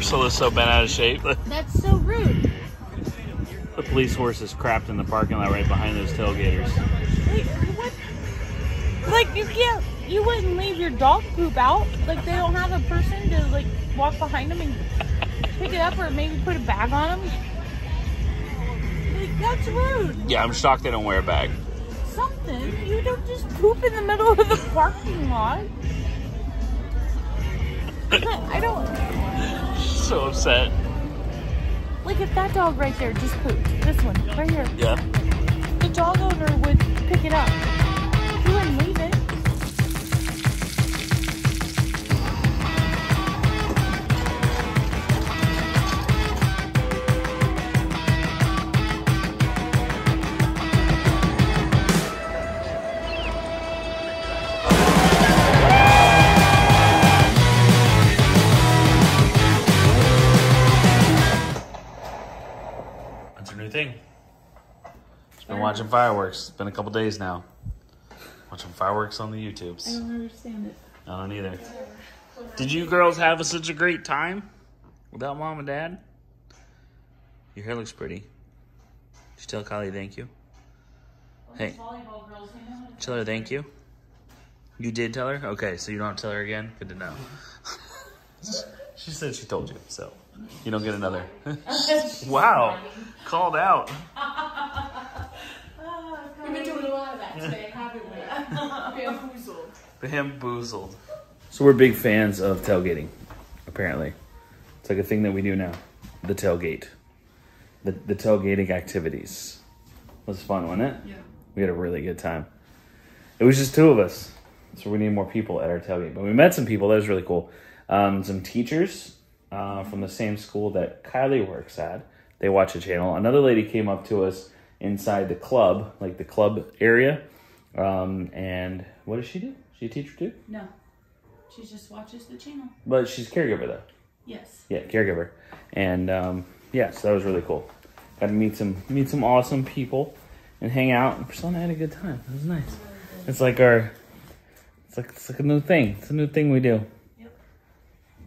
Priscilla's so bent out of shape. That's so rude. The police horse is crapped in the parking lot right behind those tailgaters. Wait, what? Like, you wouldn't leave your dog poop out? Like, they don't have a person to, like, walk behind them and pick it up or maybe put a bag on them? Like, that's rude. Yeah, I'm shocked they don't wear a bag. Something. You don't just poop in the middle of the parking lot. I don't... So upset. Like, if that dog right there just pooped, this one, right here. Yeah. The dog owner would pick it up. He wouldn't leave it. That's a new thing. Just been watching fireworks. It's been a couple days now. Watching fireworks on the YouTubes. I don't understand it. I don't either. Did you girls have such a great time without mom and dad? Your hair looks pretty. Did you tell Kylie thank you? Hey. Tell her thank you. You did tell her? Okay, so you don't have to tell her again? Good to know. She said she told you, so you don't get another. Wow. Called out. We've been doing a lot of that today, haven't we? Bamboozled. Bamboozled. So we're big fans of tailgating, apparently. It's like a thing that we do now. The tailgate. The tailgating activities. It was fun, wasn't it? Yeah. We had a really good time. It was just two of us. So we need more people at our tailgate. But we met some people. That was really cool. Some teachers from the same school that Kylie works at. They watch the channel. Another lady came up to us inside the club, like the club area. And what does she do? She a teacher too? No. She just watches the channel. But she's caregiver though. Yes. Yeah, caregiver. And yeah, so that was really cool. Got to meet some awesome people and hang out. And Priscilla and I had a good time. It was nice. It's like it's like a new thing. It's a new thing we do. Yep.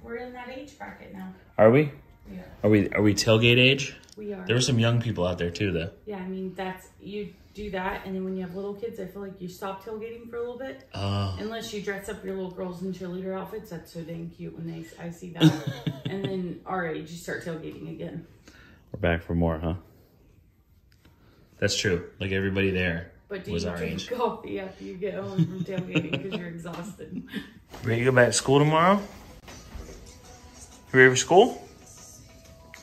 We're in that age bracket now. Are we? Yeah. Are we tailgate age? We are. There were some young people out there too, though. Yeah, I mean, you do that, and then when you have little kids, I feel like you stop tailgating for a little bit. Unless you dress up your little girls in cheerleader outfits. That's so dang cute when I see that. And then our age, you start tailgating again. We're back for more, huh? That's true. Like everybody there But do was you our drink age. coffee after you get home from tailgating because you're exhausted? Ready to go back to school tomorrow? You ready for school?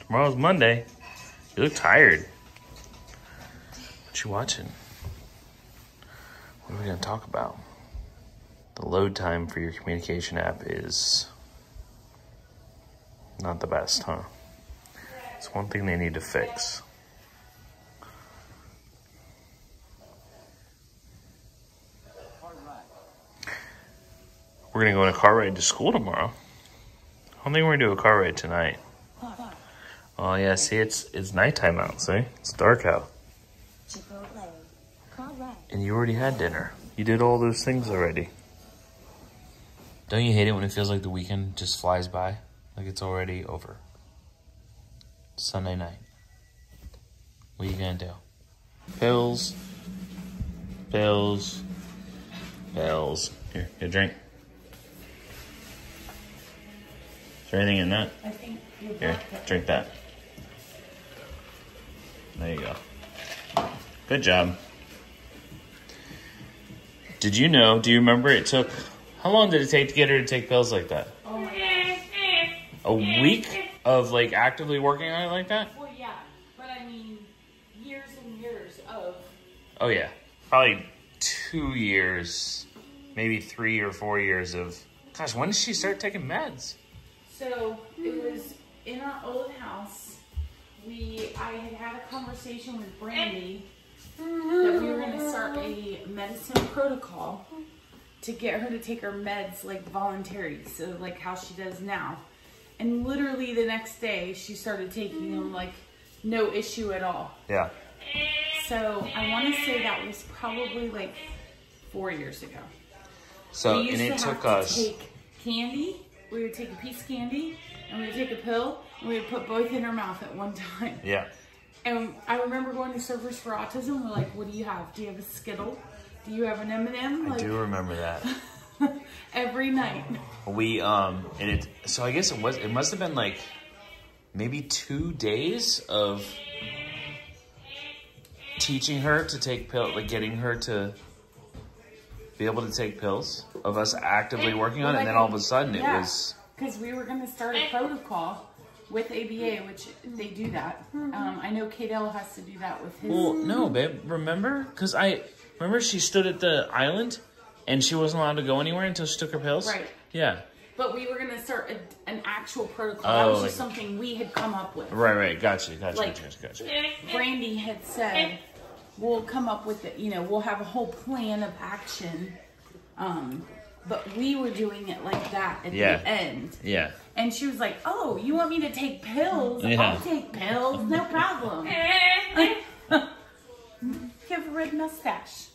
Tomorrow's Monday. You look tired. What you watching? What are we going to talk about? The load time for your communication app is not the best, huh? It's one thing they need to fix. We're going to go on a car ride to school tomorrow. I don't think we're going to do a car ride tonight. Oh, yeah, see, it's nighttime out, see? It's dark out. And you already had dinner. You did all those things already. Don't you hate it when it feels like the weekend just flies by? Like it's already over. Sunday night. What are you going to do? Pills. Pills. Pills. Here, get a drink. Is there anything in that? I think you're Here, drink that. There you go. Good job. Did you know, do you remember it took, how long did it take to get her to take pills like that? A week of like actively working on it like that? Well, yeah, but I mean, years and years of... Oh yeah, probably 2 years, maybe 3 or 4 years of, gosh, when did she start taking meds? So, it was in our old house. I had a conversation with Brandy that we were going to start a medicine protocol to get her to take her meds like voluntary, so like how she does now. And literally the next day, she started taking them like no issue at all. Yeah. So I want to say that was probably like 4 years ago. So, we used and it to took have us... to take candy. We would take a piece of candy and we would take a pill, and we would put both in her mouth at one time. Yeah. And I remember going to Surfers for Autism. We're like, what do you have? Do you have a Skittle? Do you have an M&M? I do remember that. Every night. We so I guess it must have been like maybe 2 days of teaching her to take pills, like getting her to be able to take pills, of us actively working on it, and then all of a sudden it was... Because we were going to start a protocol with ABA, which they do that. I know Kadell has to do that with his... Well, no, babe, remember? Because remember she stood at the island and she wasn't allowed to go anywhere until she took her pills? Right. Yeah. But we were going to start an actual protocol. Oh, that was like, just something we had come up with. Right. Gotcha. Like, Brandy had said, we'll come up with it, we'll have a whole plan of action. But we were doing it like that at the end. Yeah. And she was like, oh, you want me to take pills? Yeah. I'll take pills, no problem. You have a red mustache.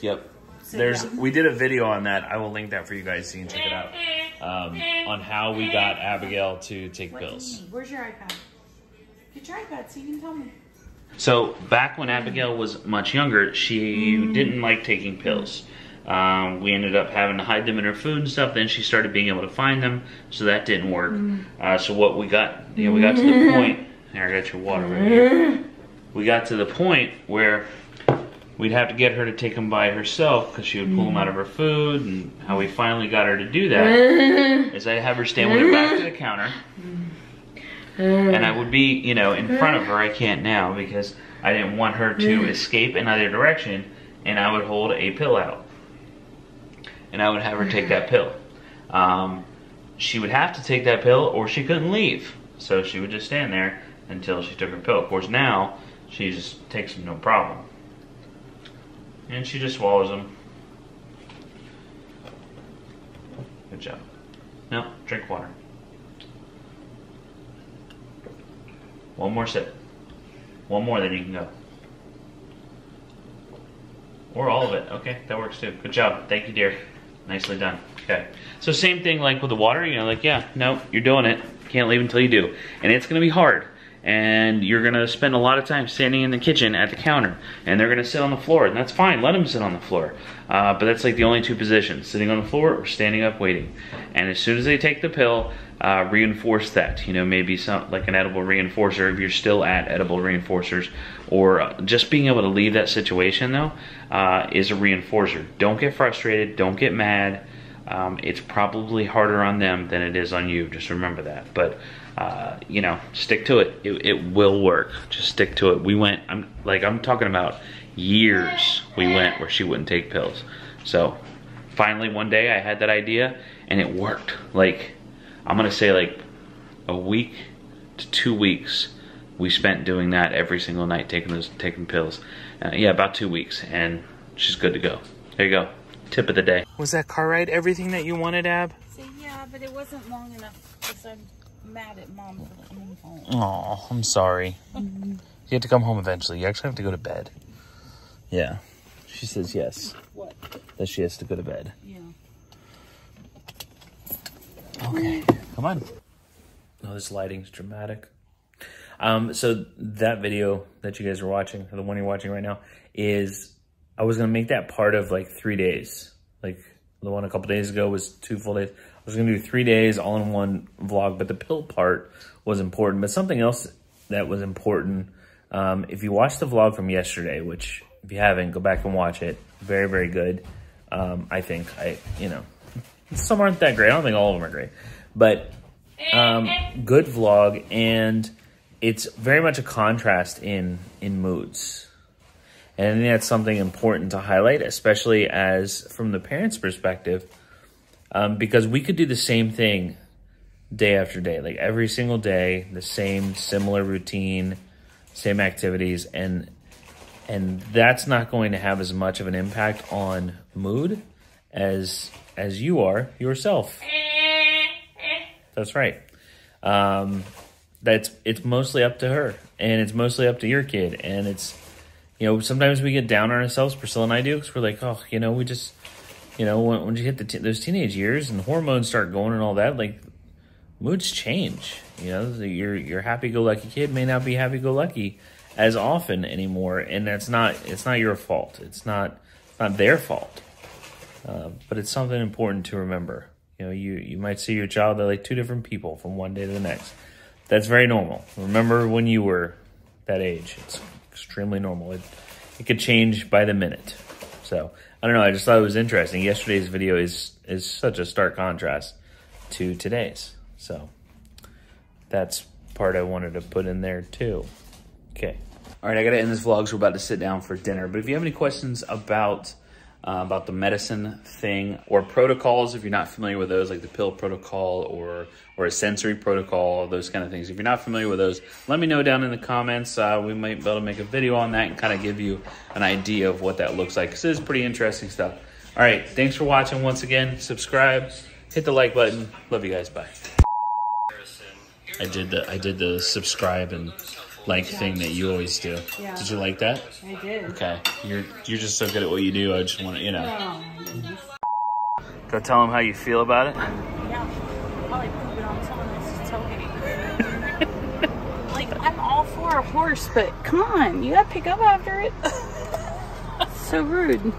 Yep. So, We did a video on that. I will link that for you guys so you can check it out. On how we got Abigail to take pills. Where's your iPad? Get your iPad so you can tell me. So back when Abigail was much younger, she didn't like taking pills. We ended up having to hide them in her food and stuff. Then she started being able to find them, so that didn't work. So what we got, we got to the point. Here, I got your water right here. We got to the point where we'd have to get her to take them by herself because she would pull them out of her food. And how we finally got her to do that is I'd have her stand with her back to the counter, and I would be, in front of her. I can't now because I didn't want her to escape in either direction, and I would hold a pill out. And I would have her take that pill. She would have to take that pill or she couldn't leave. So she would just stand there until she took her pill. Of course, now she just takes them no problem. And she just swallows them. Good job. Now, drink water. One more sip. One more, then you can go. Or all of it. Okay, that works too. Good job. Thank you, dear. Nicely done. Okay. So same thing like with the water, no, you're doing it. Can't leave until you do. And it's going to be hard. And you're going to spend a lot of time standing in the kitchen at the counter. And they're going to sit on the floor. And that's fine. Let them sit on the floor. But that's like the only two positions. Sitting on the floor or standing up waiting. And as soon as they take the pill, reinforce that. Maybe like an edible reinforcer if you're still at edible reinforcers. Or just being able to leave that situation, though, is a reinforcer. Don't get frustrated. Don't get mad. It's probably harder on them than it is on you. Just remember that. But, stick to it. It will work. Just stick to it. We went, I'm talking about years we went where she wouldn't take pills. So, finally one day I had that idea and it worked. I'm going to say a week to 2 weeks we spent doing that every single night, taking pills. About 2 weeks, and she's good to go. There you go. Tip of the day. Was that car ride everything that you wanted, Ab? So, yeah, but it wasn't long enough because I'm mad at Mom for coming home. Oh, I'm sorry. You have to come home eventually. You actually have to go to bed. Yeah. She says yes. What? That she has to go to bed. Yeah. Okay. Come on. Oh, this lighting's dramatic. So that video that you guys are watching, or the one you're watching right now, is I was going to make that part of 3 days. Like the one a couple days ago was 2 full days. I was going to do 3 days all in one vlog, but the pill part was important. But something else that was important, if you watched the vlog from yesterday, which if you haven't, go back and watch it. Very, very good. I think, some aren't that great. I don't think all of them are great. But good vlog, and it's very much a contrast in moods. And I think that's something important to highlight, especially as from the parent's perspective, because we could do the same thing day after day, like every single day, the same similar routine, same activities, and that's not going to have as much of an impact on mood as you are yourself. That's right. It's mostly up to her, and it's mostly up to your kid, and it's, sometimes we get down on ourselves, Priscilla and I do, because we're like, oh, we just, when you hit those teenage years and hormones start going and all that, moods change. You know, your happy-go-lucky kid may not be happy-go-lucky as often anymore, and it's not your fault. It's not their fault. But it's something important to remember. You know, you might see your child, they're like two different people from one day to the next. That's very normal. Remember when you were that age. It's extremely normal. It could change by the minute. So, I don't know, I just thought it was interesting. Yesterday's video is such a stark contrast to today's. So, that's part I wanted to put in there too. Okay. All right, I got to end this vlog, so we're about to sit down for dinner. But if you have any questions about the medicine thing or protocols, if you're not familiar with those, like the pill protocol or a sensory protocol, those kind of things. If you're not familiar with those, let me know down in the comments. We might be able to make a video on that and kind of give you an idea of what that looks like, because it is pretty interesting stuff. All right, thanks for watching once again. Subscribe, hit the like button. Love you guys. Bye. I did the subscribe and like thing that you always do. Yeah. Did you like that? I did. Okay. You're just so good at what you do. I just want to, you know. Oh, my goodness. Go tell them how you feel about it. Yeah. Probably poop it on someone else's tailgate. Like, I'm all for a horse, but come on. You gotta pick up after it. So rude.